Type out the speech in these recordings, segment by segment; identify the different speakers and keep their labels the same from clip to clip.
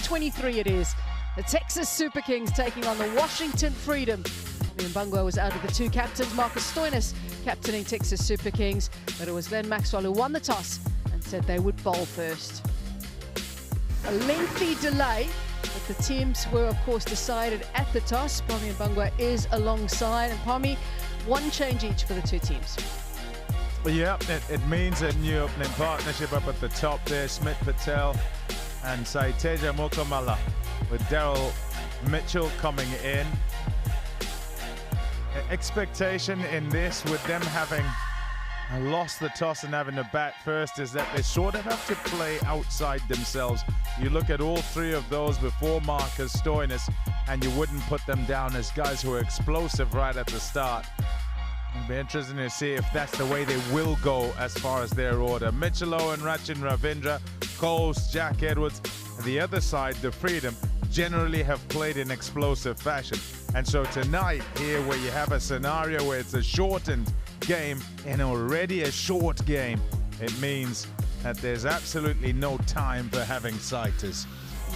Speaker 1: 23 it is. The Texas Super Kings taking on the Washington Freedom. Mbangwa was out of the two captains. Marcus Stoinis captaining Texas Super Kings, but it was Glenn Maxwell who won the toss and said they would bowl first. A lengthy delay, but the teams were of course decided at the toss. Pami Mbangwa is alongside, and Pami, one change each for the two teams.
Speaker 2: Yeah, it means a new opening partnership up at the top there. Smith Patel and Saiteja Mokamala, with Daryl Mitchell coming in. Expectation in this, with them having lost the toss and having to bat first, is that they sort of have to play outside themselves. You look at all three of those before Marcus Stoinis, and you wouldn't put them down as guys who are explosive right at the start. It'll be interesting to see if that's the way they will go as far as their order. Mitchell and Rachin Ravindra, Coles, Jack Edwards. On the other side, the Freedom generally have played in explosive fashion. And so tonight, here where you have a scenario where it's a shortened game and already a short game, it means that there's absolutely no time for having sighters.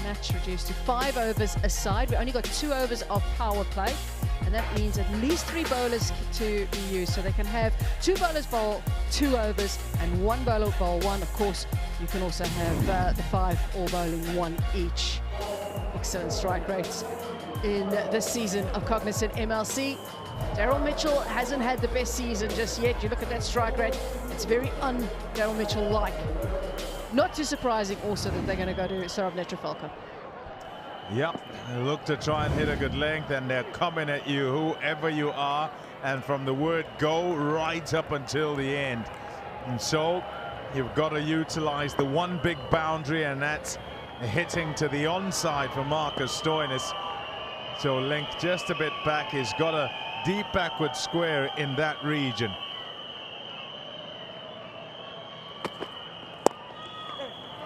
Speaker 1: Match reduced to 5 overs a side. We only got 2 overs of power play, and that means at least 3 bowlers to be used. So they can have 2 bowlers bowl 2 overs and 1 bowler bowl 1. Of course, you can also have the 5 all bowling 1 each. Excellent strike rates in this season of Cognizant MLC. Daryl Mitchell hasn't had the best season just yet. You look at that strike rate, it's very un-Daryl Mitchell-like. Not too surprising also that they're going to go to Saurabh Netrafalka.
Speaker 2: Yep, they look to try and hit a good length, and they're coming at you, whoever you are, and from the word go right up until the end. And so you've got to utilize the one big boundary, and that's hitting to the onside for Marcus Stoinis. So length just a bit back. He's got a deep backward square in that region.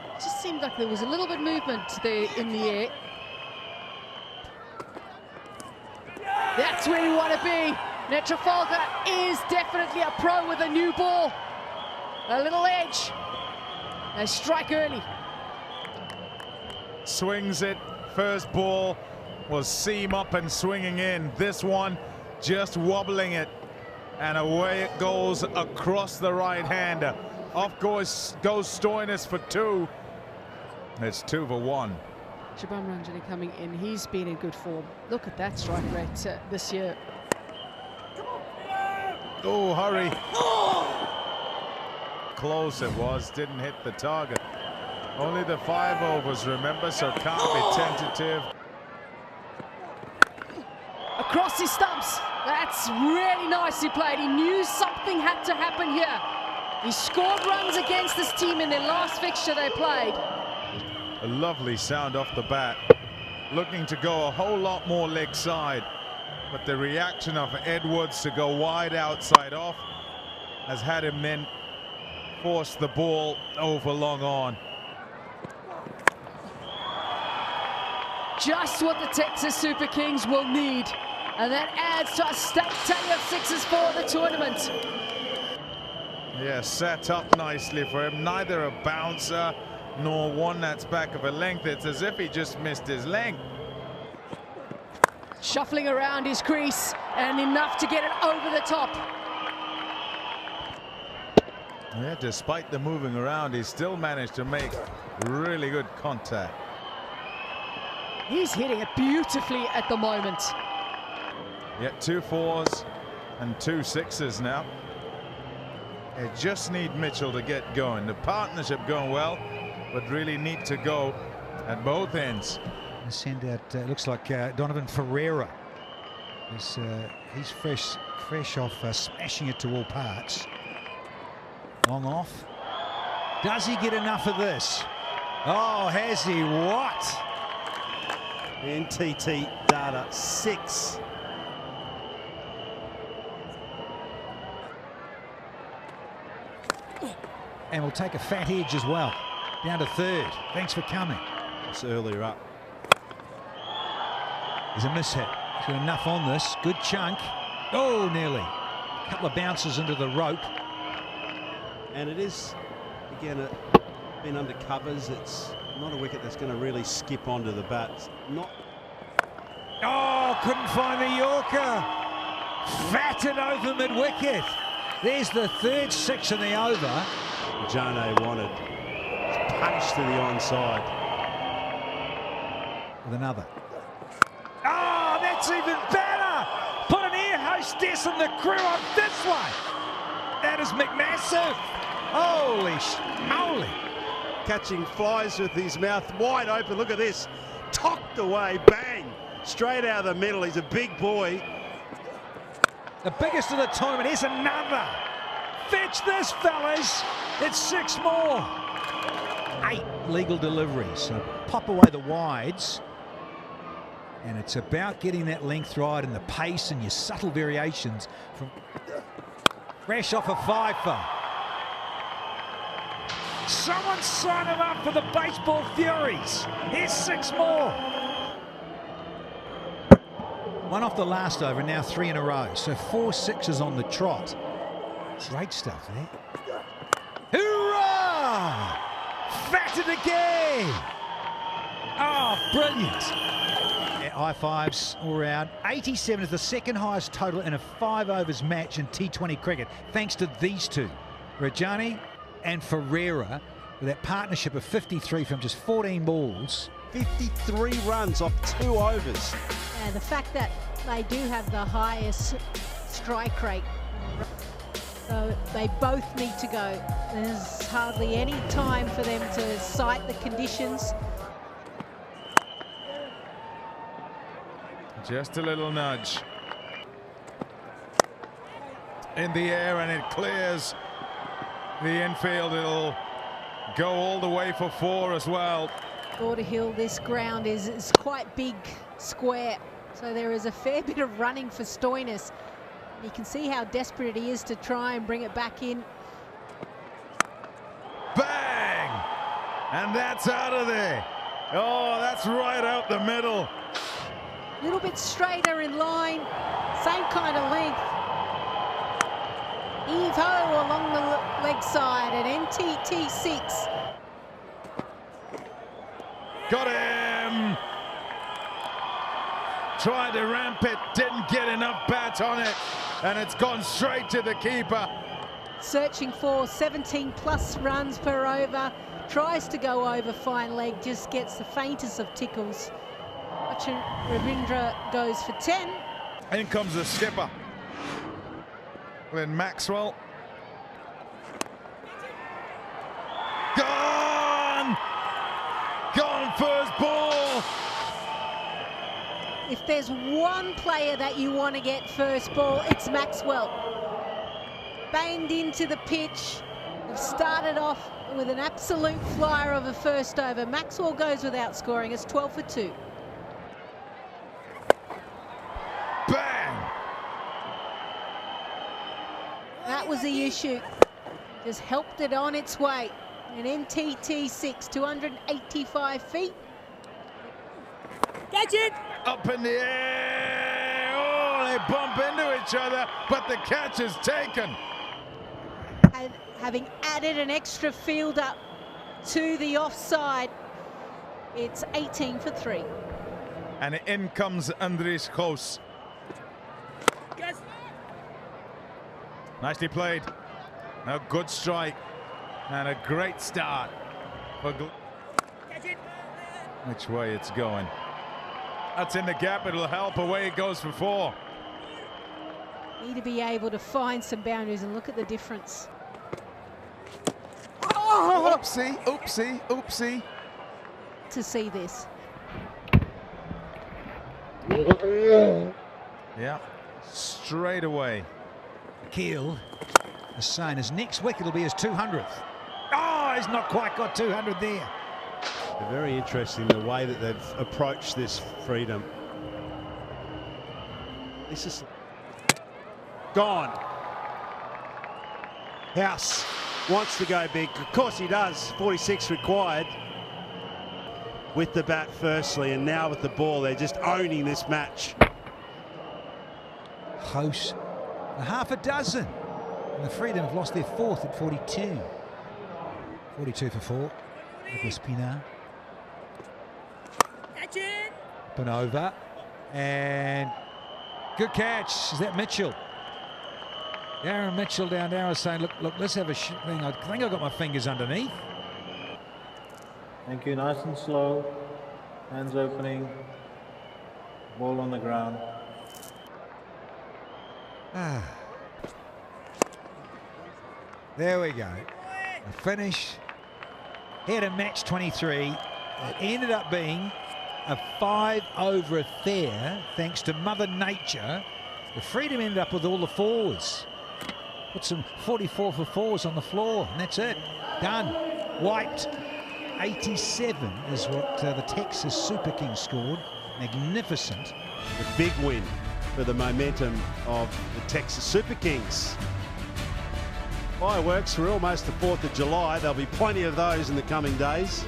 Speaker 1: It just seemed like there was a little bit of movement there in the air. That's where you want to be. Netrafalka is definitely a pro with a new ball. A little edge. They strike early.
Speaker 2: Swings it. First ball was seam up and swinging in. This one just wobbling it, and away it goes across the right-hander. Off goes Stoinis for 2. It's 2 for 1.
Speaker 1: Shubham Ranjani coming in. He's been in good form. Look at that strike rate this year.
Speaker 2: Oh, hurry. Close it was, didn't hit the target. Only the 5 overs, remember, so can't be tentative.
Speaker 1: Across his stumps. That's really nicely played. He knew something had to happen here. He scored runs against this team in their last fixture they played.
Speaker 2: A lovely sound off the bat. Looking to go a whole lot more leg side, but the reaction of Edwards to go wide outside off has had him then force the ball over long on.
Speaker 1: Just what the Texas Super Kings will need, and that adds to a stacked tally of 6s for the tournament.
Speaker 2: Yeah, set up nicely for him. Neither a bouncer nor one that's back of a length. It's as if he just missed his length.
Speaker 1: Shuffling around his crease, and enough to get it over the top.
Speaker 2: Yeah, despite the moving around, he still managed to make really good contact.
Speaker 1: He's hitting it beautifully at the moment.
Speaker 2: Yeah, 2 4s and 2 6s now. They just need Mitchell to get going. The partnership going well, but really need to go at both ends.
Speaker 3: Send out, looks like Donovan Ferreira. He's fresh off smashing it to all parts. Long off. Does he get enough of this? Oh, has he? What?
Speaker 4: NTT data 6.
Speaker 3: And we'll take a fat edge as well. Down to 3rd. Thanks for coming.
Speaker 4: It's earlier up.
Speaker 3: There's a mishit. He's got enough on this. Good chunk. Oh, nearly. A couple of bounces into the rope.
Speaker 4: And it is, again, been under covers. It's Not a wicket that's going to really skip onto the bat. Not.
Speaker 3: Oh, couldn't find the Yorker. Fatted over mid-wicket. There's the third six in the over.
Speaker 4: Jane wanted. Punched to the onside.
Speaker 3: With another. Oh, that's even better. Put an air hostess and the crew on this one. That is McMassive. Holy moly.
Speaker 4: Catching flies with his mouth wide open. Look at this. Tocked away. Bang. Straight out of the middle. He's a big boy.
Speaker 3: The biggest of the tournament. Here's another. Fetch this, fellas. It's 6 more. 8 legal deliveries. So pop away the wides. And it's about getting that length right and the pace and your subtle variations from fresh off a fifer. Someone sign him up for the baseball furies. Here's 6 more. One off the last over, now 3 in a row. So 4 sixes on the trot. Great stuff there. Hoorah! Fatted again! Oh, brilliant. High fives all round. 87 is the second highest total in a 5 overs match in T20 cricket, thanks to these two, Rajani and Ferreira, with that partnership of 53 from just 14 balls.
Speaker 4: 53 runs off 2 overs.
Speaker 5: And the fact that they do have the highest strike rate, so they both need to go. There's hardly any time for them to sight the conditions.
Speaker 2: Just a little nudge in the air and it clears the infield. It'll go all the way for 4 as well.
Speaker 5: Border Hill, this ground is quite big, square, so there is a fair bit of running for Stoinis. You can see how desperate he is to try and bring it back in.
Speaker 2: Bang! And that's out of there. Oh, that's right out the middle.
Speaker 5: A little bit straighter in line, same kind of length. Heave-ho along the leg side at NTT 6.
Speaker 2: Got him! Tried to ramp it, didn't get enough bat on it, and it's gone straight to the keeper.
Speaker 5: Searching for 17 plus runs per over, tries to go over fine leg, just gets the faintest of tickles. Ravindra goes for 10.
Speaker 2: In comes the skipper, Glenn Maxwell. Gone! Gone first ball!
Speaker 5: If there's one player that you want to get first ball, it's Maxwell. Banged into the pitch. They've started off with an absolute flyer of a first over. Maxwell goes without scoring. It's 12 for 2.
Speaker 2: Bang!
Speaker 5: That was the issue. Just helped it on its way. An NTT 6, 285 feet.
Speaker 2: Catch it! Up in the air! Oh, they bump into each other, but the catch is taken.
Speaker 5: And having added an extra fielder to the offside, it's 18 for 3.
Speaker 2: And in comes Andries Goos.
Speaker 6: Yes.
Speaker 2: Nicely played. A good strike and a great start for which way it's going. That's in the gap. It'll help. Away it goes for 4.
Speaker 5: Need to be able to find some boundaries and look at the difference.
Speaker 2: Oh, oopsie, oopsie, oopsie.
Speaker 5: To see this.
Speaker 2: Yeah, straight away.
Speaker 3: Keel is saying his next wicket will be his 200th. Oh, he's not quite got 200 there.
Speaker 4: Very interesting the way that they've approached this freedom. This is gone. House wants to go big. Of course he does. 46 required. With the bat firstly, and now with the ball, they're just owning this match.
Speaker 3: Close. Half a dozen. And the Freedom have lost their 4th at 42. 42 for 4. Nicholas Pinar.
Speaker 6: Action!
Speaker 3: Up and over. And good catch. Is that Mitchell? Darren Mitchell down there was saying, look, let's have a thing. I think I got my fingers underneath.
Speaker 7: Thank you. Nice and slow. Hands opening. Ball on the ground.
Speaker 3: There we go. A finish. Here to match 23. It ended up being a 5-over affair thanks to Mother Nature. The Freedom ended up with all the fours. Put some 44 for fours on the floor, and that's it. Done. Wiped. 87 is what the Texas Super Kings scored. Magnificent.
Speaker 4: The big win for the momentum of the Texas Super Kings. Fireworks for almost the 4th of July. There'll be plenty of those in the coming days.